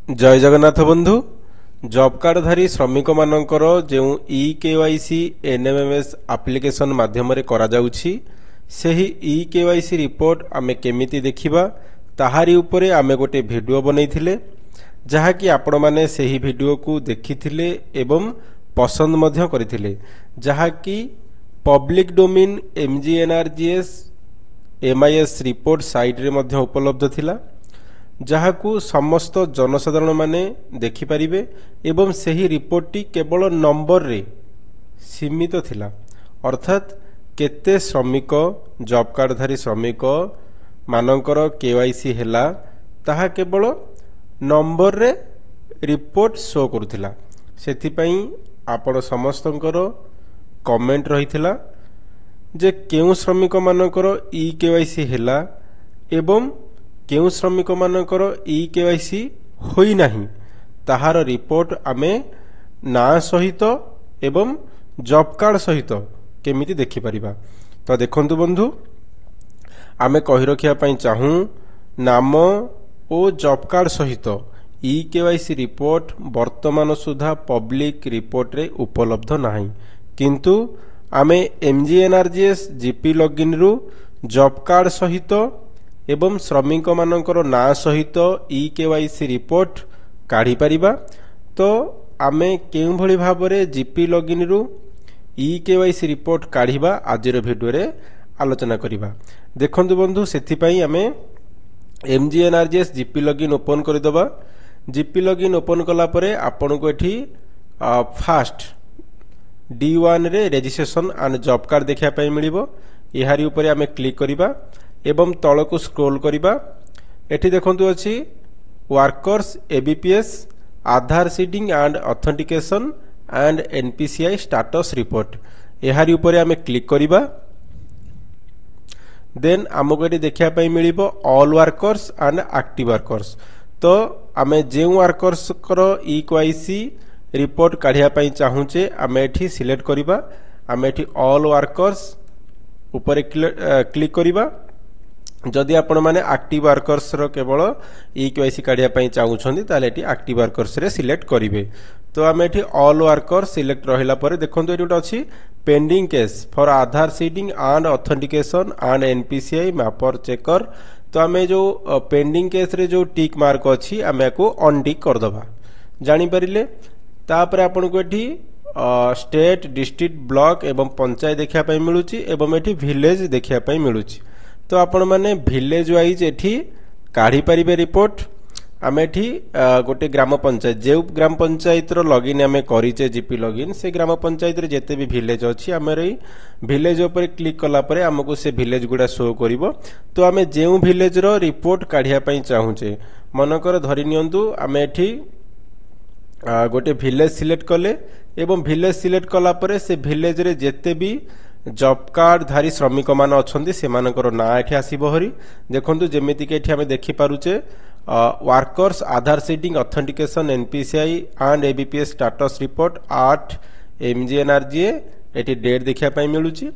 जय जगन्नाथ बंधु जॉब कार्डधारी श्रमिक मानकर जो ई-केवाईसी एनएमएमएस एप्लिकेशन माध्यम रे करा जाउछि सेही ई-केवाईसी रिपोर्ट आमे केमिति देखिबा ताहारी उपरे आमे गोटे वीडियो बनैथिले जहाकि आपण माने सेही वीडियो को देखिथिले एवं पसंद मध्य करिथिले जहाकि public domain MGNREGS MIS report site रे मध्य उपलब्ध थिला जहाकू समस्त जनसाधारण माने देखिपारिबे एवं सही रिपोर्टटी केवल नंबर रे सीमित थिला अर्थात केते श्रमिक जॉब कार्डधारी श्रमिक मानकर केवाईसी हेला ताहा केवल नंबर रे रिपोर्ट शो करुथिला सेथि पई आपण समस्तंकर कमेंट रहिथिला जे केउ श्रमिक मानकर ई केवाईसी हेला एवं केउ श्रमिक मानकर ई-केवाईसी होई नाही ताहार रिपोर्ट आमे ना सहित एवं जॉब कार्ड सहित केमिति देखि परिबा। तो देखंतु बंधु आमे कहि रखिया पई चाहू नाम ओ जॉब कार्ड सहित ई-केवाईसी रिपोर्ट वर्तमान सुधा पब्लिक रिपोर्ट रे उपलब्ध नाही किंतु आमे एमजीएनआरजीएस जीपी लॉगिन रु जॉब कार्ड सहित एवं श्रमिक मानकर ना सहित ई-केवाईसी रिपोर्ट काढ़ी परिबा। तो आमे केउ भली भाबरे जीपी लॉगिन रु ई-केवाईसी रिपोर्ट काढ़ीबा आजिर वीडियो रे आलोचना करिबा। देखंतु बंधु सेथि पई आमे एमजीएनआरजीएस जीपी लॉगिन ओपन करि दबा। जीपी लॉगिन ओपन कला परे आपन को एठी फास्ट D1 रे रजिस्ट्रेशन एंड जॉब कार्ड देखिया पई मिलिबो एहारी ऊपर आमे क्लिक करिबा एवं तल को स्क्रॉल करिबा। एठी देखंतु अछि workers ABPS Aadhaar seeding and authentication and NPCI status report एहारी ऊपर आमे क्लिक करिबा। देन हमको एठी देखिया पई मिलिबो all workers and active workers. तो आमे जे वर्कर्स कर ई-केवाईसी रिपोर्ट काढिया पई चाहूचे आमे एठी सिलेक्ट करिबा। आमे एठी ऑल वर्कर्स ऊपर क्लिक करिबा। जदि आपण माने एक्टिव वर्कर्स रो केवल ई-केवाईसी काढिया पई चाहूछंदी ताले एठी एक्टिव वर्कर्स रे सिलेक्ट करिवे। तो आमे एठी ऑल वर्कर्स सिलेक्ट रहिला परे देखंतु एठी अछि pending case for Aadhaar seeding and authentication and NPCI mapper checker. तो आमे जो पेंडिंग केस रे जो टिक मार्क अछि आमे को ऑन टिक कर दबा जानि परिले। तापर आपण को एठी स्टेट डिस्ट्रिक्ट ब्लॉक एवं पंचायत देखिया पई मिलुची एवं एठी विलेज देखिया पई मिलुची। तो आपण माने विलेज वाइज एठी काढी परिबे रिपोर्ट। आमे एठी गोटे ग्राम पंचायत जे ग्राम पंचायत रो लॉगिन आमे करिचे जीपी लॉगिन से ग्राम पंचायत रे जेते भी विलेज अछि आमे रे विलेज ऊपर क्लिक कला परे हमको से विलेज गुडा शो करिवो। तो आमे जेउ विलेज रो रिपोर्ट काढिया पई चाहूचे मनकर धरि नियंतु आमे एठी गोटे विलेज सिलेक्ट कले एवं विलेज सिलेक्ट कला परे से विलेज रे जेते भी जॉब कार्ड धारी श्रमिक मान अछंती से मानकर ना एठी आसीबो हरी। देखंतु जेमिति के एठी हमें देखि पारुचे workers Aadhaar seeding authentication NPCI and ABPS status report 8 MGNREGA एठी डेट देखिया पई मिलुची।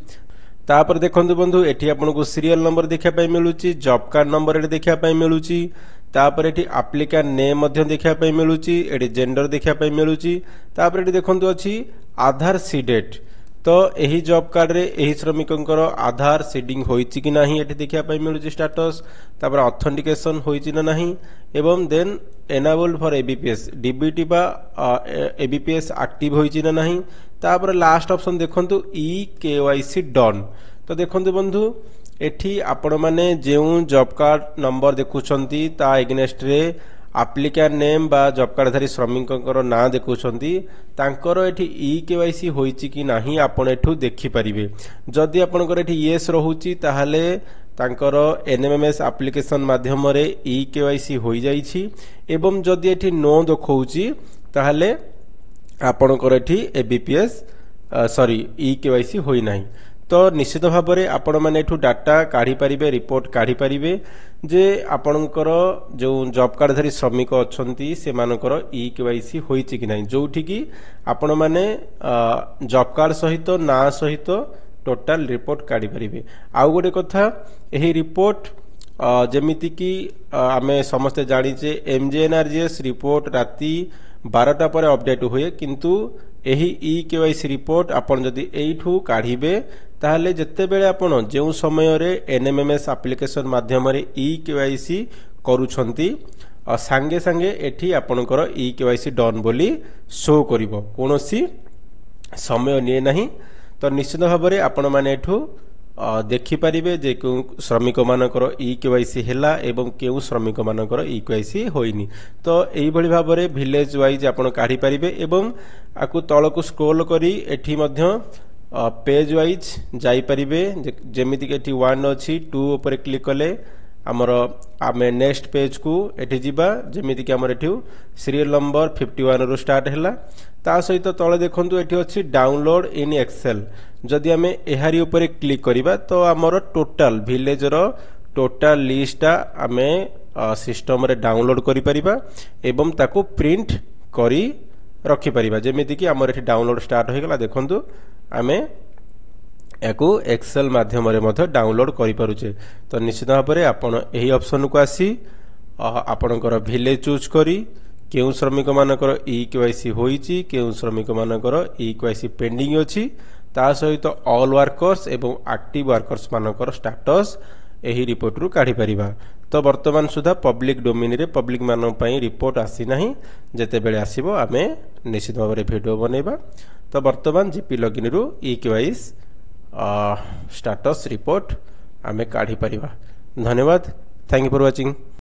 तापर देखंतु बंधु एठी आपन को सीरियल नंबर देखिया पई मिलुची जॉब कार्ड नंबर एठी देखिया पई मिलुची। तापर एठी एप्लिकेंट नेम मध्य देखिया पई मिलुची एठी जेंडर देखिया पई मिलुची। तापर एठी देखंतु अछि आधार सीडेट। तो एही जॉब कार्ड रे एही श्रमिकंकर आधार सीडिंग होईची कि नाही एठी देखिया पई मिलुची स्टेटस। तापर ऑथेंटिकेशन होईची ना नाही एवं then enabled for ABPS DBT बा एबीपीएस एक्टिव होईची ना नाही। तापर लास्ट ऑप्शन देखंतु ई-केवाईसी डन। तो देखंतु बंधु एठी आपण माने जेउ जॉब कार्ड नंबर देखुछंती ता एग्नेस्ट रे एप्लिकेंट नेम बा जॉब कार्डधारी श्रमिकंकर ना देखुछंती तांकर एठी ई-केवाईसी होईची कि नाही आपण एठु देखि परिबे। जदि आपनकर एठी यस रहूची ताहाले तांकर एनएमएमएस एप्लिकेशन माध्यम रे ई-केवाईसी होई जाईची एवं जदि एठी नो देखौची ताहाले आपनकर एठी एबीपीएस सॉरी ई-केवाईसी होई नाही। तो निश्चित भाव में आपण मैंने डाटा काढ़ी पारिबे रिपोर्ट काढ़ी पारिबे जे आपणकर जो जॉब कार्डधारी श्रमिक अच्छी से मानकर ई-केवाईसी होईची कि नहीं जोठी कि आपण मैंने जॉब कार्ड सहित ना सहित टोटाल रिपोर्ट काढ़ी पारिबे। आउ गोटे कथा एही रिपोर्ट ଯେମିତି କି ଆମେ ସମସ୍ତେ ଜାଣିଛେ MJNRGS ରିପୋର୍ଟ ରାତି 12ଟା ପରେ ଅପଡେଟ୍ ହୁଏ, କିନ୍ତୁ ଏହି EKYC ରିପୋର୍ଟ ଆପଣ ଯଦି ଏଇଠୁ କାଢ଼ିବେ ତାହେଲେ ଯେତେବେଳେ ଆପଣ ଯେଉଁ ସମୟରେ NMMS ଆପ୍ଲିକେସନ ମାଧ୍ୟମରେ EKYC କରୁଛନ୍ତି ସାଙ୍ଗେ ସାଙ୍ଗେ ଏଠି ଆପଣଙ୍କର EKYC ଡନ୍ ବୋଲି ଶୋ କରିବ, କୌଣସି ସମୟ ନିଏ ନାହିଁ। ତ ନିଶ୍ଚିତ ଭାବରେ ଆପଣମାନେ ଏଠୁ ଦେଖିପାରିବେ ଯେ କେଉଁ ଶ୍ରମିକମାନଙ୍କର EKYC ହେଲା ଏବଂ କେଉଁ ଶ୍ରମିକମାନଙ୍କର EKYC ହୋଇନି। ତ ଏଇଭଳି ଭାବରେ ଭିଲେଜ ୱାଇଜ୍ ଆପଣ କାଢ଼ିପାରିବେ ଏବଂ ଆକୁ ତଳକୁ ସ୍କ୍ରୋଲ କରି ଏଠି ମଧ୍ୟ ପେଜ୍ ୱାଇଜ୍ ଯାଇପାରିବେ। ଯେମିତିକି ଏଠି 1 ଅଛି, 2 ଉପରେ କ୍ଲିକ୍ କଲେ ଆମର ଆମେ ନେକ୍ସଟ ପେଜକୁ ଏଠି ଯିବା। ଯେମିତିକି ଆମର ଏଠି ସିରିଏଲ ନମ୍ବର 51ରୁ ଷ୍ଟାର୍ଟ ହେଲା। ତା ସହିତ ତଳେ ଦେଖନ୍ତୁ ଏଠି ଅଛି ଡାଉନଲୋଡ ଇନ୍ ଏକ୍ସେଲ। ଯଦି ଆମେ ଏହାରି ଉପରେ କ୍ଲିକ୍ କରିବା ତ ଆମର ଟୋଟାଲ ଭିଲେଜର ଟୋଟାଲ ଲିଷ୍ଟଟା ଆମେ ସିଷ୍ଟମରେ ଡାଉନଲୋଡ କରିପାରିବା ଏବଂ ତାକୁ ପ୍ରିଣ୍ଟ କରି ରଖିପାରିବା। ଯେମିତିକି ଆମର ଏଠି ଡାଉନଲୋଡ ଷ୍ଟାର୍ଟ ହୋଇଗଲା, ଦେଖନ୍ତୁ ଆମେ ୟାକୁ ଏକ୍ସେଲ ମାଧ୍ୟମରେ ମଧ୍ୟ ଡାଉନଲୋଡ କରିପାରୁଛେ। ତ ନିଶ୍ଚିତ ଭାବରେ ଆପଣ ଏହି ଅପସନକୁ ଆସି ଆପଣଙ୍କର ଭିଲେଜ ଚୁଜ୍ କରି କେଉଁ ଶ୍ରମିକମାନଙ୍କର EKYC ହୋଇଛି, କେଉଁ ଶ୍ରମିକମାନଙ୍କର EKYC ପେଣ୍ଡିଂ ଅଛି, ତା ସହିତ ଅଲ୍ ୱାର୍କର୍ସ ଏବଂ ଆକ୍ଟିଭ ୱାର୍କର୍ସ ମାନଙ୍କର ଷ୍ଟାଟସ୍ ଏହି ରିପୋର୍ଟରୁ କାଢ଼ିପାରିବା। ତ ବର୍ତ୍ତମାନ ସୁଦ୍ଧା ପବ୍ଲିକ ଡୋମିନରେ ପବ୍ଲିକ ମାନଙ୍କ ପାଇଁ ରିପୋର୍ଟ ଆସିନାହିଁ। ଯେତେବେଳେ ଆସିବ ଆମେ ନିଶ୍ଚିତ ଭାବରେ ଭିଡ଼ିଓ ବନେଇବା। ତ ବର୍ତ୍ତମାନ ଜିପି ଲଗିନରୁ EKYC ଷ୍ଟାଟସ୍ ରିପୋର୍ଟ ଆମେ କାଢ଼ିପାରିବା। ଧନ୍ୟବାଦ। Thank you for watching.